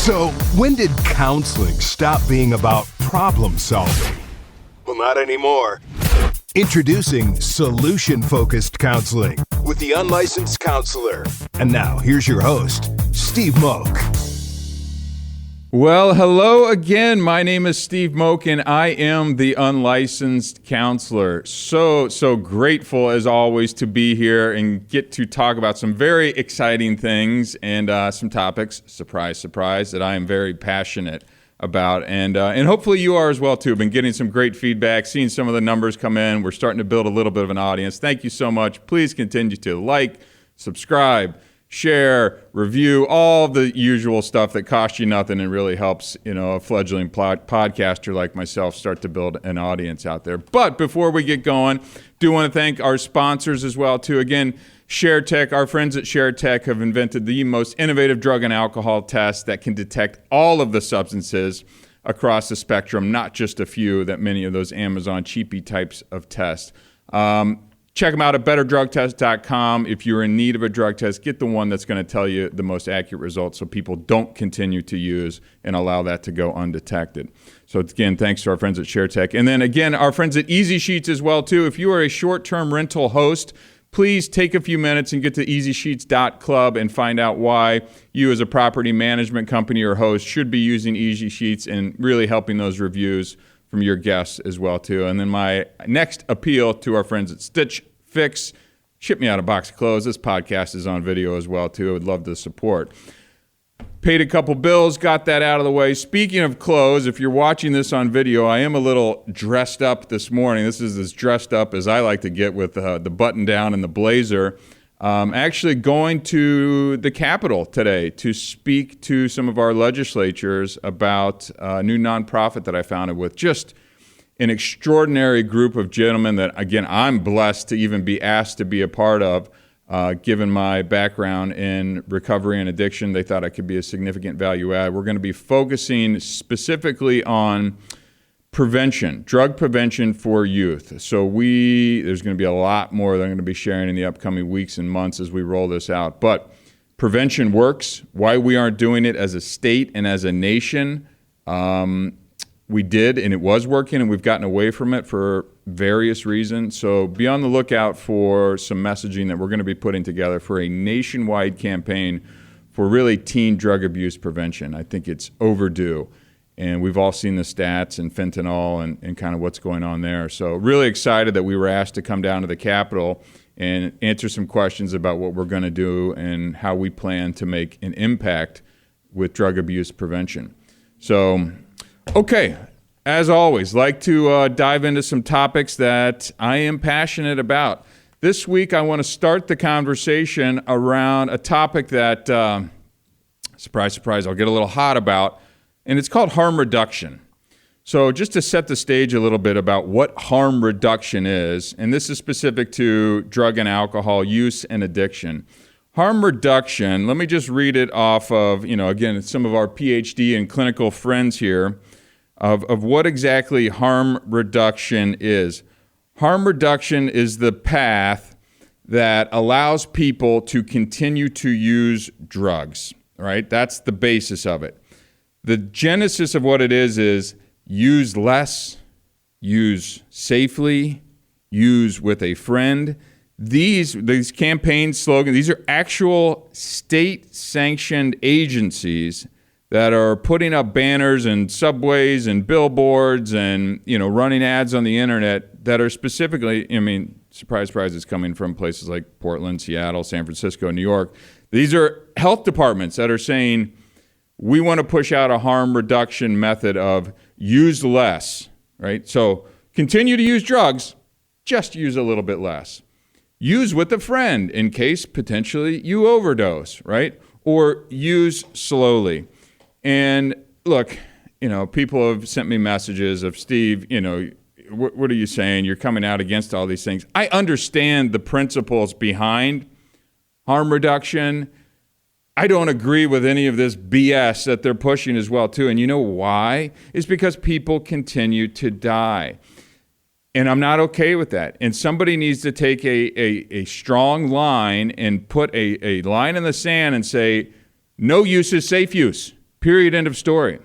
So, when did counseling stop being about problem solving? Well, not anymore. Introducing solution-focused counseling with the unlicensed counselor. And now, here's your host, Steve Moak. Well, hello again. My name is Steve Moak, and I am the unlicensed counselor. So grateful, as always, to be here and get to talk about some very exciting things and some topics, surprise, surprise, that I am very passionate about. And hopefully you are as well, too. I've been getting some great feedback, seeing some of the numbers come in. We're starting to build a little bit of an audience. Thank you so much. Please continue to like, subscribe, share, review, all the usual stuff that costs you nothing and really helps, a fledgling podcaster like myself start to build an audience out there. But before we get going, do want to thank our sponsors as well, too. Again, ShareTech, our friends at ShareTech have invented the most innovative drug and alcohol test that can detect all of the substances across the spectrum, not just a few that many of those Amazon cheapy types of tests. Check them out at betterdrugtest.com. If you're in need of a drug test, get the one that's going to tell you the most accurate results so people don't continue to use and allow that to go undetected. So again, thanks to our friends at ShareTech. And then again, our friends at Easy Sheets as well too. If you are a short-term rental host, please take a few minutes and get to easysheets.club and find out why you as a property management company or host should be using Easy Sheets and really helping those reviews from your guests as well, too. And then my next appeal to our friends at Stitch Fix, ship me out a box of clothes. This podcast is on video as well, too. I would love the support. Paid a couple bills, got that out of the way. Speaking of clothes, if you're watching this on video, I am a little dressed up this morning. This is as dressed up as I like to get with the button down and the blazer. Actually going to the Capitol today to speak to some of our legislatures about a new nonprofit that I founded with just an extraordinary group of gentlemen that, again, I'm blessed to even be asked to be a part of. Given my background in recovery and addiction, they thought I could be a significant value add. We're going to be focusing specifically on prevention, drug prevention for youth. So there's going to be a lot more that I'm going to be sharing in the upcoming weeks and months as we roll this out. But prevention works. Why we aren't doing it as a state and as a nation, we did, and it was working, and we've gotten away from it for various reasons. So be on the lookout for some messaging that we're going to be putting together for a nationwide campaign for really teen drug abuse prevention. I think it's overdue. And we've all seen the stats and fentanyl and kind of what's going on there. So really excited that we were asked to come down to the Capitol and answer some questions about what we're going to do and how we plan to make an impact with drug abuse prevention. So, okay, as always, like to dive into some topics that I am passionate about. This week, I want to start the conversation around a topic that, surprise, surprise, I'll get a little hot about, and it's called harm reduction. So just to set the stage a little bit about what harm reduction is, and this is specific to drug and alcohol use and addiction. Harm reduction, let me just read it off of, again, some of our PhD and clinical friends here of what exactly harm reduction is. Harm reduction is the path that allows people to continue to use drugs, right? That's the basis of it. The genesis of what it is use less, use safely, use with a friend. These campaign slogans, these are actual state-sanctioned agencies that are putting up banners and subways and billboards and, running ads on the internet that are specifically, surprise, surprise, it's coming from places like Portland, Seattle, San Francisco, New York. These are health departments that are saying, we want to push out a harm reduction method of use less, right? So continue to use drugs, just use a little bit less. Use with a friend in case potentially you overdose, right? Or use slowly. And look, people have sent me messages of, Steve, what are you saying? You're coming out against all these things. I understand the principles behind harm reduction. I don't agree with any of this BS that they're pushing as well, too. And you know why? It's because people continue to die. And I'm not okay with that. And somebody needs to take a strong line and put a line in the sand and say, no use is safe use. Period, end of story.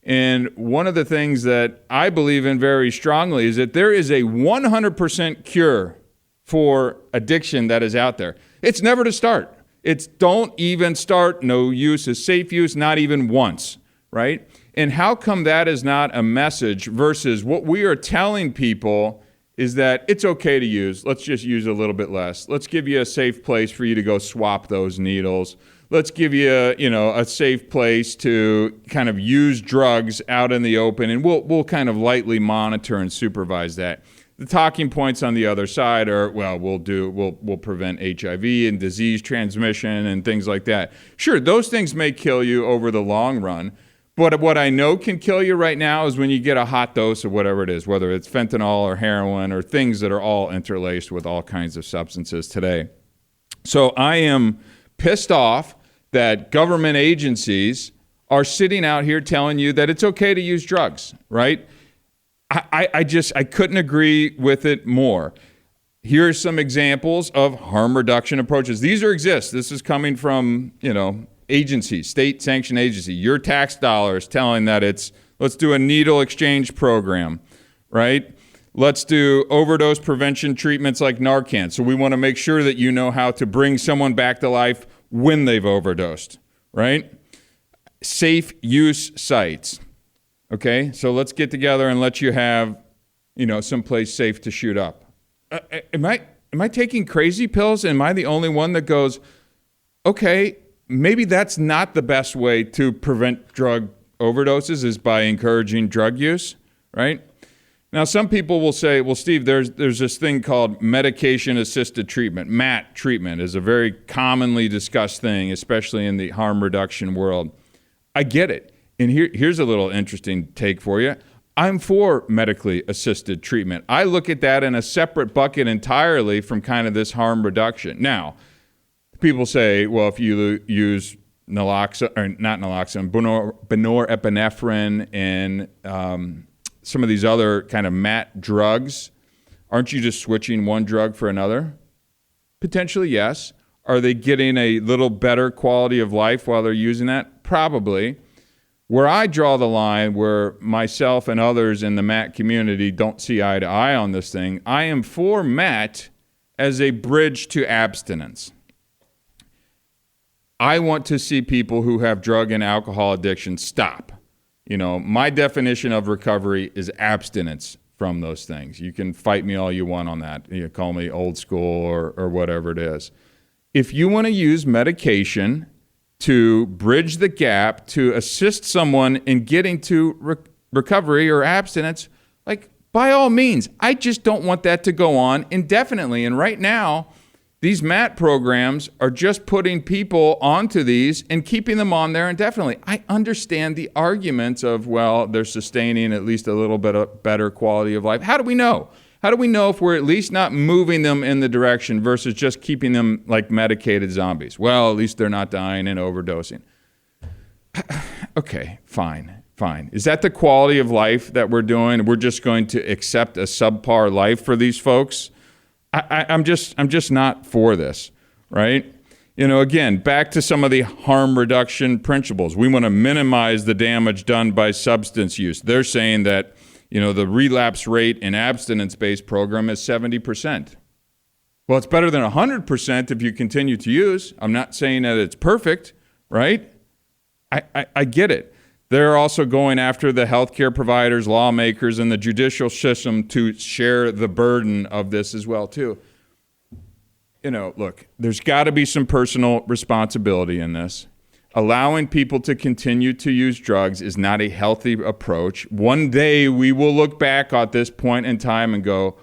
And one of the things that I believe in very strongly is that there is a 100% cure for addiction that is out there. It's never to start. It's don't even start. No use is safe use, not even once, right? And how come that is not a message versus what we are telling people is that it's okay to use. Let's just use a little bit less. Let's give you a safe place for you to go swap those needles. Let's give you a safe place to kind of use drugs out in the open, and we'll kind of lightly monitor and supervise that. The talking points on the other side are, well, we'll prevent HIV and disease transmission and things like that. Sure, those things may kill you over the long run, but what I know can kill you right now is when you get a hot dose of whatever it is, whether it's fentanyl or heroin or things that are all interlaced with all kinds of substances today. So I am pissed off that government agencies are sitting out here telling you that it's okay to use drugs, right? I couldn't agree with it more. Here's some examples of harm reduction approaches. These exist. This is coming from, agencies, state-sanctioned agency. Your tax dollars telling that let's do a needle exchange program, right? Let's do overdose prevention treatments like Narcan. So we want to make sure that you know how to bring someone back to life when they've overdosed, right? Safe use sites. Okay, so let's get together and let you have, someplace safe to shoot up. Am I taking crazy pills? Am I the only one that goes, okay, maybe that's not the best way to prevent drug overdoses is by encouraging drug use, right? Now, some people will say, well, Steve, there's this thing called medication-assisted treatment. MAT treatment is a very commonly discussed thing, especially in the harm reduction world. I get it. And here's a little interesting take for you. I'm for medically assisted treatment. I look at that in a separate bucket entirely from kind of this harm reduction. Now, people say, well, if you use norepinephrine and some of these other kind of MAT drugs, aren't you just switching one drug for another? Potentially, yes. Are they getting a little better quality of life while they're using that? Probably. Where I draw the line, where myself and others in the MAT community don't see eye to eye on this thing, I am for MAT as a bridge to abstinence. I want to see people who have drug and alcohol addiction stop. My definition of recovery is abstinence from those things. You can fight me all you want on that. You call me old school or whatever it is. If you want to use medication to bridge the gap, to assist someone in getting to recovery or abstinence, by all means. I just don't want that to go on indefinitely. And right now, these MAT programs are just putting people onto these and keeping them on there indefinitely. I understand the arguments of, well, they're sustaining at least a little bit of better quality of life. How do we know? How do we know if we're at least not moving them in the direction versus just keeping them like medicated zombies? Well, at least they're not dying and overdosing. Okay, fine. Is that the quality of life that we're doing? We're just going to accept a subpar life for these folks? I'm just not for this, right? Again, back to some of the harm reduction principles. We want to minimize the damage done by substance use. They're saying that the relapse rate in abstinence-based program is 70%. Well, it's better than 100% if you continue to use. I'm not saying that it's perfect, right? I get it. They're also going after the healthcare providers, lawmakers, and the judicial system to share the burden of this as well, too. Look, there's got to be some personal responsibility in this. Allowing people to continue to use drugs is not a healthy approach. One day we will look back at this point in time and go,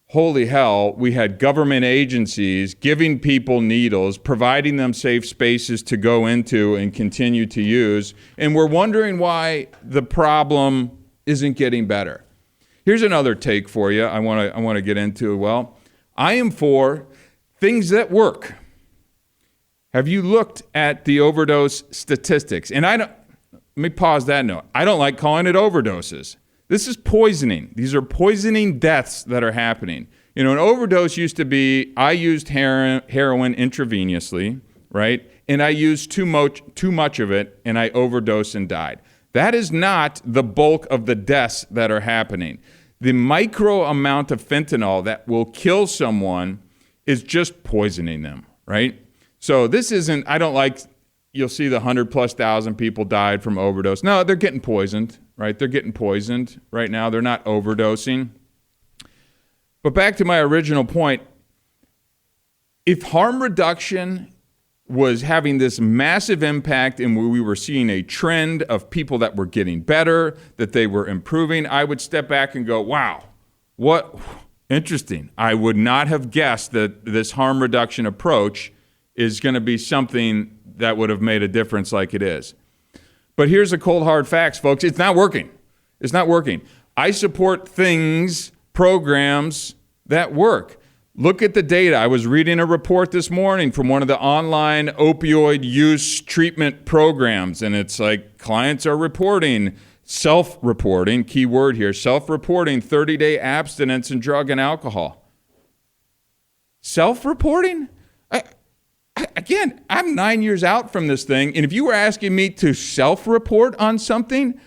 holy hell, we had government agencies giving people needles, providing them safe spaces to go into and continue to use, and we're wondering why the problem isn't getting better. Here's another take for you I want to get into. Well, I am for things that work. Have you looked at the overdose statistics? And let me pause that note. I don't like calling it overdoses. This is poisoning. These are poisoning deaths that are happening. An overdose used to be, I used heroin intravenously, right? and I used too much of it, and I overdosed and died. That is not the bulk of the deaths that are happening. The micro amount of fentanyl that will kill someone is just poisoning them, right? So this isn't, I don't like, you'll see the 100,000+ people died from overdose. No, they're getting poisoned, right? They're getting poisoned right now. They're not overdosing. But back to my original point, if harm reduction was having this massive impact and we were seeing a trend of people that were getting better, that they were improving, I would step back and go, wow, what interesting. I would not have guessed that this harm reduction approach is going to be something that would have made a difference like it is. But here's the cold hard facts, folks. It's not working. It's not working. I support things, programs that work. Look at the data. I was reading a report this morning from one of the online opioid use treatment programs, and it's like clients are reporting, self-reporting, key word here, self-reporting 30-day abstinence in drug and alcohol. Self-reporting? Again, I'm 9 years out from this thing, and if you were asking me to self-report on something,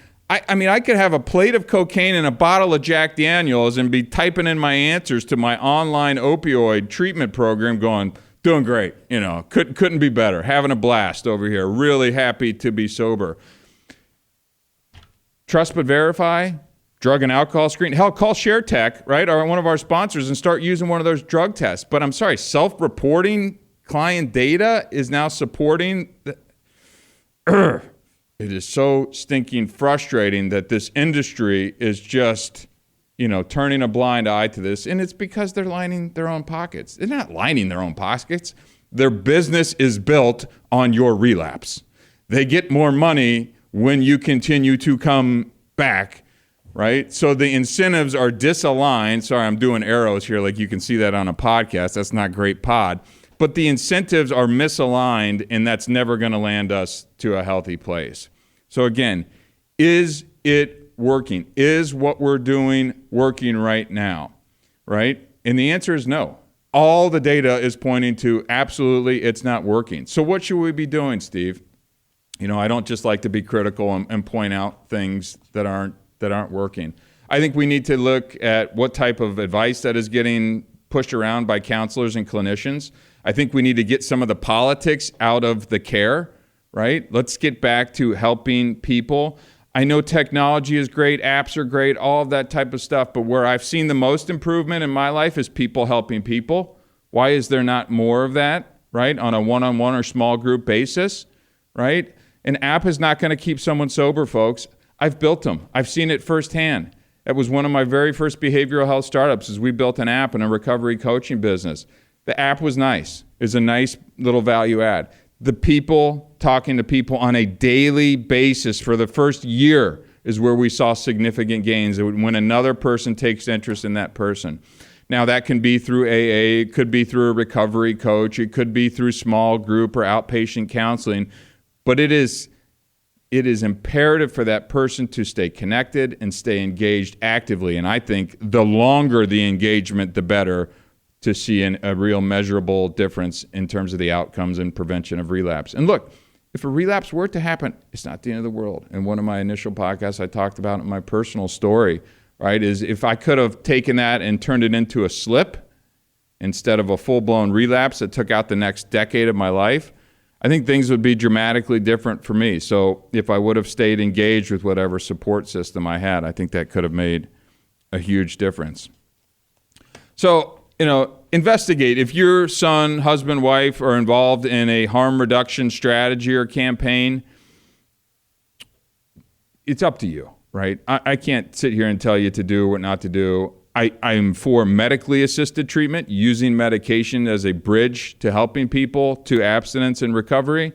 I mean, I could have a plate of cocaine and a bottle of Jack Daniels and be typing in my answers to my online opioid treatment program going, doing great, couldn't be better, having a blast over here, really happy to be sober. Trust but verify, drug and alcohol screen. Hell, call ShareTech, right, or one of our sponsors and start using one of those drug tests. But I'm sorry, self-reporting client data is now supporting It is so stinking frustrating that this industry is just, turning a blind eye to this. And it's because they're lining their own pockets. They're not lining their own pockets. Their business is built on your relapse. They get more money when you continue to come back, right? So the incentives are disaligned. Sorry, I'm doing arrows here like you can see that on a podcast. That's not great pod. But the incentives are misaligned, and that's never going to land us to a healthy place. So again, is it working? Is what we're doing working right now, right? And the answer is no. All the data is pointing to absolutely it's not working. So what should we be doing, Steve? I don't just like to be critical and point out things that aren't working. I think we need to look at what type of advice that is getting pushed around by counselors and clinicians. I think we need to get some of the politics out of the care, right? Let's get back to helping people. I know technology is great, apps are great, all of that type of stuff, but where I've seen the most improvement in my life is people helping people. Why is there not more of that, right? On a one-on-one or small group basis, right? An app is not going to keep someone sober, folks. I've built them. I've seen it firsthand. That was one of my very first behavioral health startups is we built an app in a recovery coaching business. The app was nice. It's a nice little value add. The people talking to people on a daily basis for the first year is where we saw significant gains when another person takes interest in that person. Now that can be through AA, it could be through a recovery coach, it could be through small group or outpatient counseling, but it is imperative for that person to stay connected and stay engaged actively. And I think the longer the engagement, the better to see a real measurable difference in terms of the outcomes and prevention of relapse. And look, if a relapse were to happen, it's not the end of the world. In one of my initial podcasts, I talked about in my personal story, right, is if I could have taken that and turned it into a slip instead of a full-blown relapse that took out the next decade of my life, I think things would be dramatically different for me. So if I would have stayed engaged with whatever support system I had, I think that could have made a huge difference. So, investigate. If your son, husband, wife are involved in a harm reduction strategy or campaign, it's up to you, right? I can't sit here and tell you to do or not to do. I'm for medically assisted treatment, using medication as a bridge to helping people to abstinence and recovery.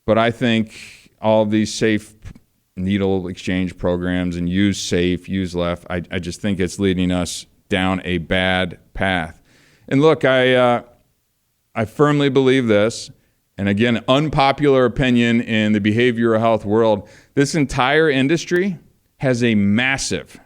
But I think all of these safe needle exchange programs and use safe, use left, I just think it's leading us down a bad path. And look, I firmly believe this, and again, unpopular opinion in the behavioral health world, this entire industry has a massive,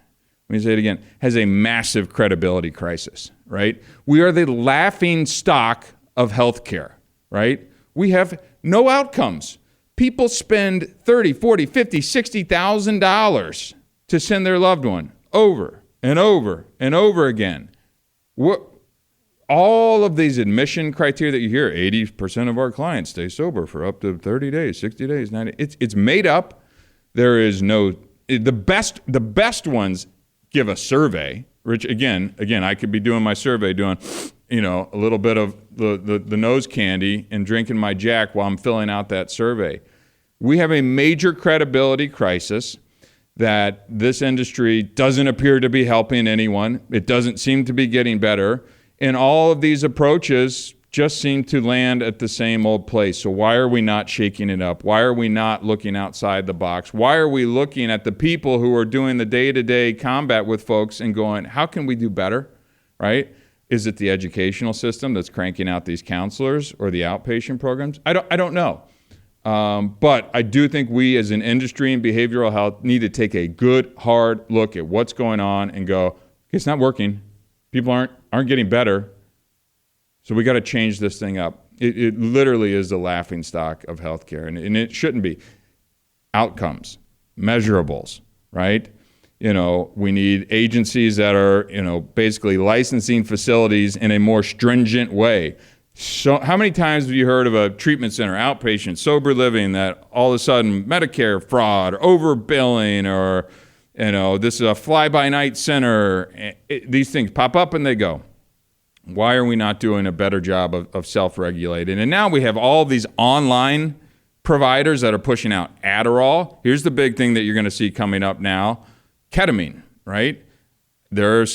let me say it again, has a massive credibility crisis, right? We are the laughing stock of healthcare, right? We have no outcomes. People spend $30, $40, $50, $60,000 to send their loved one over and over and over again. All of these admission criteria that you hear, 80% of our clients stay sober for up to 30 days, 60 days, 90. It's made up. There is no, the best ones give a survey, which again, I could be doing my survey, doing, a little bit of the nose candy and drinking my Jack while I'm filling out that survey. We have a major credibility crisis that this industry doesn't appear to be helping anyone. It doesn't seem to be getting better. And all of these approaches just seem to land at the same old place. So why are we not shaking it up? Why are we not looking outside the box? Why are we looking at the people who are doing the day-to-day combat with folks and going, how can we do better, right? Is it the educational system that's cranking out these counselors or the outpatient programs? I don't know. But I do think we as an industry in behavioral health need to take a good, hard look at what's going on and go, it's not working. People aren't getting better. So we got to change this thing up. It literally is the laughingstock of healthcare, and it shouldn't be. Outcomes, measurables, right? We need agencies that are, basically licensing facilities in a more stringent way. So how many times have you heard of a treatment center, outpatient, sober living, that all of a sudden Medicare fraud, overbilling, or, this is a fly-by-night center. These things pop up and they go. Why are we not doing a better job of self-regulating? And now we have all these online providers that are pushing out Adderall. Here's the big thing that you're going to see coming up now. Ketamine, right? There are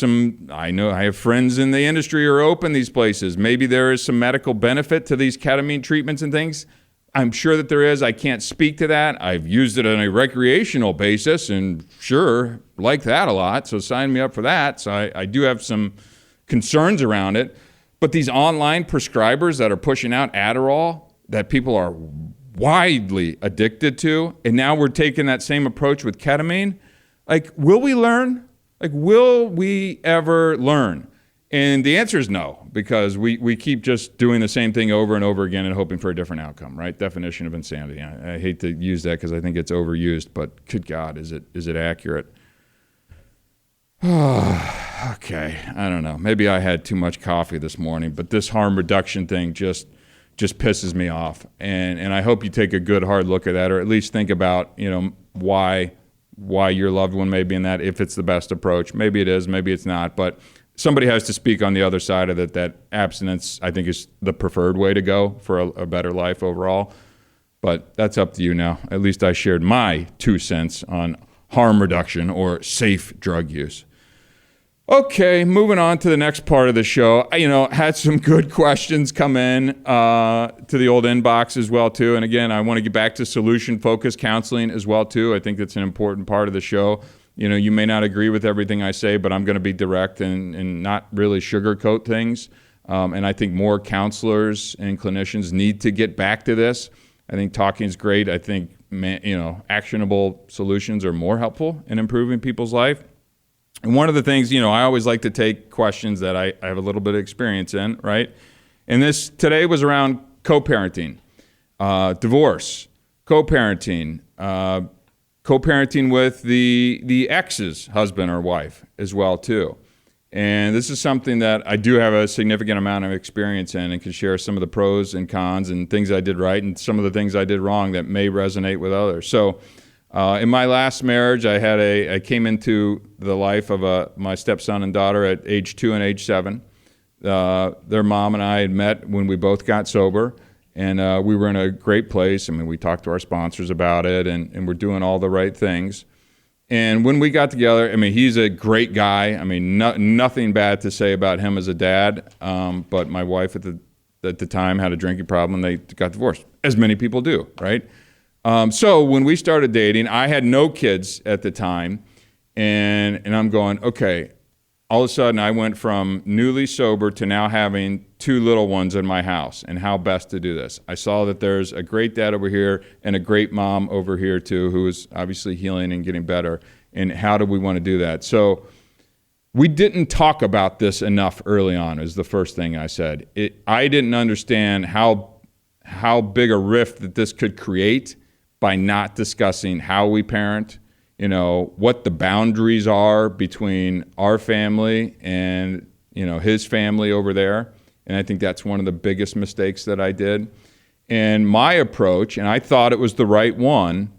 I have friends in the industry who are open these places. Maybe there is some medical benefit to these ketamine treatments and things. I'm sure that there is. I can't speak to that. I've used it on a recreational basis and sure, like that a lot. So sign me up for that. So I do have some concerns around it. But these online prescribers that are pushing out Adderall that people are widely addicted to, and now we're taking that same approach with ketamine, will we learn? Will we ever learn? And the answer is no, because we keep just doing the same thing over and over again and hoping for a different outcome, right? Definition of insanity. I hate to use that because I think it's overused, but good God, is it accurate? Okay, I don't know. Maybe I had too much coffee this morning, but this harm reduction thing just pisses me off. And I hope you take a good hard look at that, or at least think about, why your loved one may be in that, if it's the best approach. Maybe it is, maybe it's not, but somebody has to speak on the other side of it, that abstinence, I think, is the preferred way to go for a better life overall. But that's up to you now. At least I shared my 2 cents on harm reduction or safe drug use. Okay, moving on to the next part of the show. Had some good questions come in to the old inbox as well, too. And again, I want to get back to solution-focused counseling as well, too. I think that's an important part of the show. You may not agree with everything I say, but I'm going to be direct and not really sugarcoat things. And I think more counselors and clinicians need to get back to this. I think talking is great. I think, actionable solutions are more helpful in improving people's life. And one of the things, I always like to take questions that I have a little bit of experience in, right? And this today was around co-parenting, divorce, co-parenting, co-parenting with the ex's husband or wife as well, too. And this is something that I do have a significant amount of experience in and can share some of the pros and cons and things I did right and some of the things I did wrong that may resonate with others. So in my last marriage, I came into the life of my stepson and daughter at age 2 and age 7. Their mom and I had met when we both got sober, and we were in a great place. We talked to our sponsors about it, and we're doing all the right things. And when we got together, he's a great guy. Nothing bad to say about him as a dad, but my wife at the time had a drinking problem, and they got divorced, as many people do, right? So when we started dating, I had no kids at the time, and I'm going, okay, all of a sudden I went from newly sober to now having 2 little ones in my house, and how best to do this. I saw that there's a great dad over here and a great mom over here too, who is obviously healing and getting better, and how do we want to do that? So we didn't talk about this enough early on, is the first thing I said. I didn't understand how how big a rift that this could create by not discussing how we parent, what the boundaries are between our family and, his family over there. And I think that's one of the biggest mistakes that I did. And my approach, and I thought it was the right one,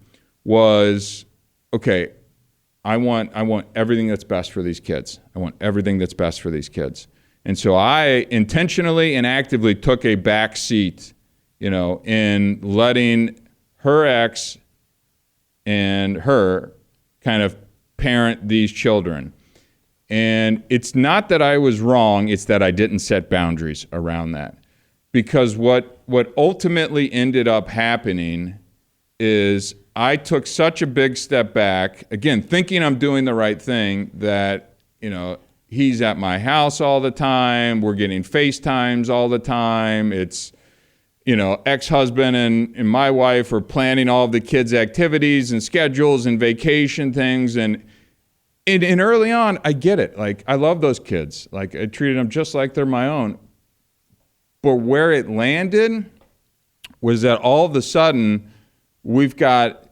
was, okay, I want everything that's best for these kids. I want everything that's best for these kids. And so I intentionally and actively took a back seat, in letting her ex and her kind of parent these children. And it's not that I was wrong, it's that I didn't set boundaries around that. Because what ultimately ended up happening is I took such a big step back, again, thinking I'm doing the right thing, that, he's at my house all the time, we're getting FaceTimes all the time, it's, ex-husband and my wife are planning all of the kids' activities and schedules and vacation things, and early on, I get it. Like, I love those kids. Like, I treated them just like they're my own. But where it landed was that all of a sudden, we've got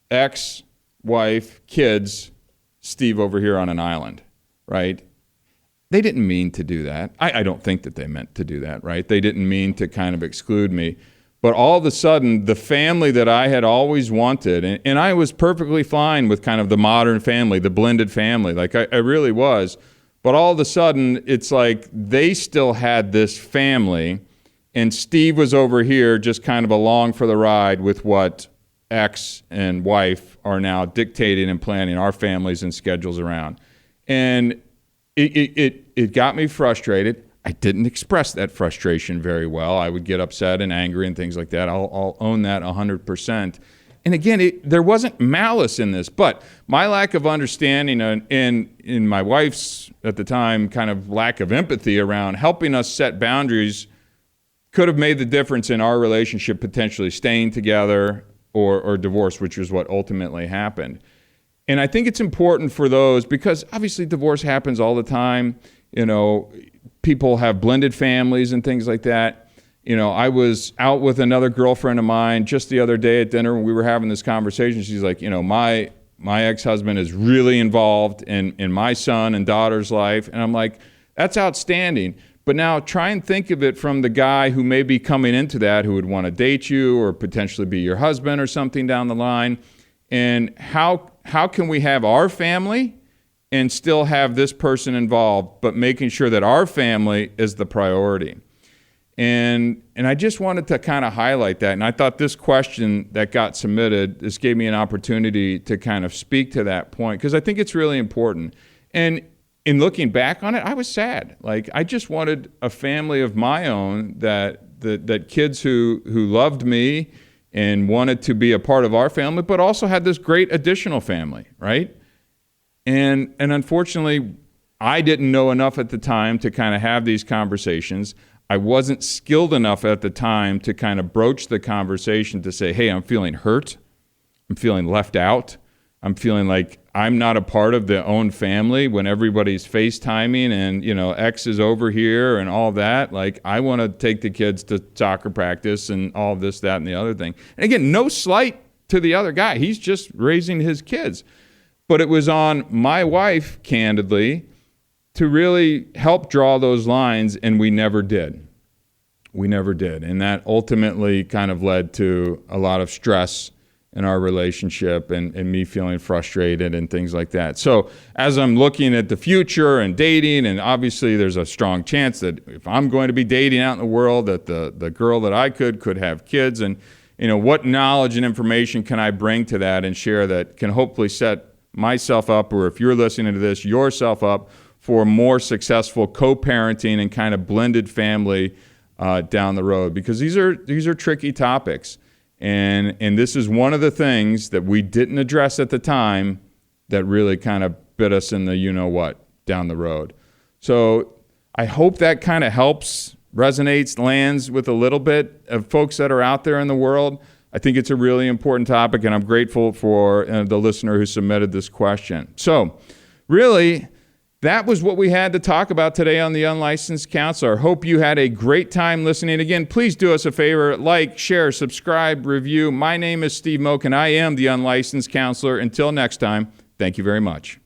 ex-wife, kids, Steve over here on an island, right? They didn't mean to do that. I don't think that they meant to do that, right? They didn't mean to kind of exclude me. But all of a sudden, the family that I had always wanted, and I was perfectly fine with kind of the modern family, the blended family, like I really was. But all of a sudden, it's like they still had this family, and Steve was over here just kind of along for the ride with what ex and wife are now dictating and planning our families and schedules around. And it got me frustrated. I didn't express that frustration very well. I would get upset and angry and things like that. I'll own that 100%. And again, there wasn't malice in this, but my lack of understanding and in my wife's, at the time, kind of lack of empathy around helping us set boundaries could have made the difference in our relationship potentially staying together or divorce, which is what ultimately happened. And I think it's important for those, because obviously divorce happens all the time. People have blended families and things like that. I was out with another girlfriend of mine just the other day at dinner when we were having this conversation. She's like, my ex-husband is really involved in my son and daughter's life. And I'm like, that's outstanding. But now try and think of it from the guy who may be coming into that, who would want to date you or potentially be your husband or something down the line. And how can we have our family and still have this person involved, but making sure that our family is the priority? And I just wanted to kind of highlight that. And I thought this question that got submitted, this gave me an opportunity to kind of speak to that point, because I think it's really important. And in looking back on it, I was sad. Like, I just wanted a family of my own, that kids who loved me and wanted to be a part of our family, but also had this great additional family, right? And unfortunately, I didn't know enough at the time to kind of have these conversations. I wasn't skilled enough at the time to kind of broach the conversation to say, hey, I'm feeling hurt. I'm feeling left out. I'm feeling like I'm not a part of the own family when everybody's FaceTiming and, X is over here and all that. Like, I want to take the kids to soccer practice and all this, that, and the other thing. And again, no slight to the other guy. He's just raising his kids. But it was on my wife, candidly, to really help draw those lines, and we never did. We never did. And that ultimately kind of led to a lot of stress in our relationship and me feeling frustrated and things like that. So as I'm looking at the future and dating, and obviously there's a strong chance that if I'm going to be dating out in the world, that the girl that I could have kids, and what knowledge and information can I bring to that and share that can hopefully set myself up, or if you're listening to this, yourself up for more successful co-parenting and kind of blended family down the road, because these are tricky topics. And this is one of the things that we didn't address at the time that really kind of bit us in the you-know-what down the road. So I hope that kind of helps, resonates, lands with a little bit of folks that are out there in the world. I think it's a really important topic, and I'm grateful for the listener who submitted this question. So really, that was what we had to talk about today on The Unlicensed Counselor. Hope you had a great time listening. Again, please do us a favor, like, share, subscribe, review. My name is Steve Moak, and I am The Unlicensed Counselor. Until next time, thank you very much.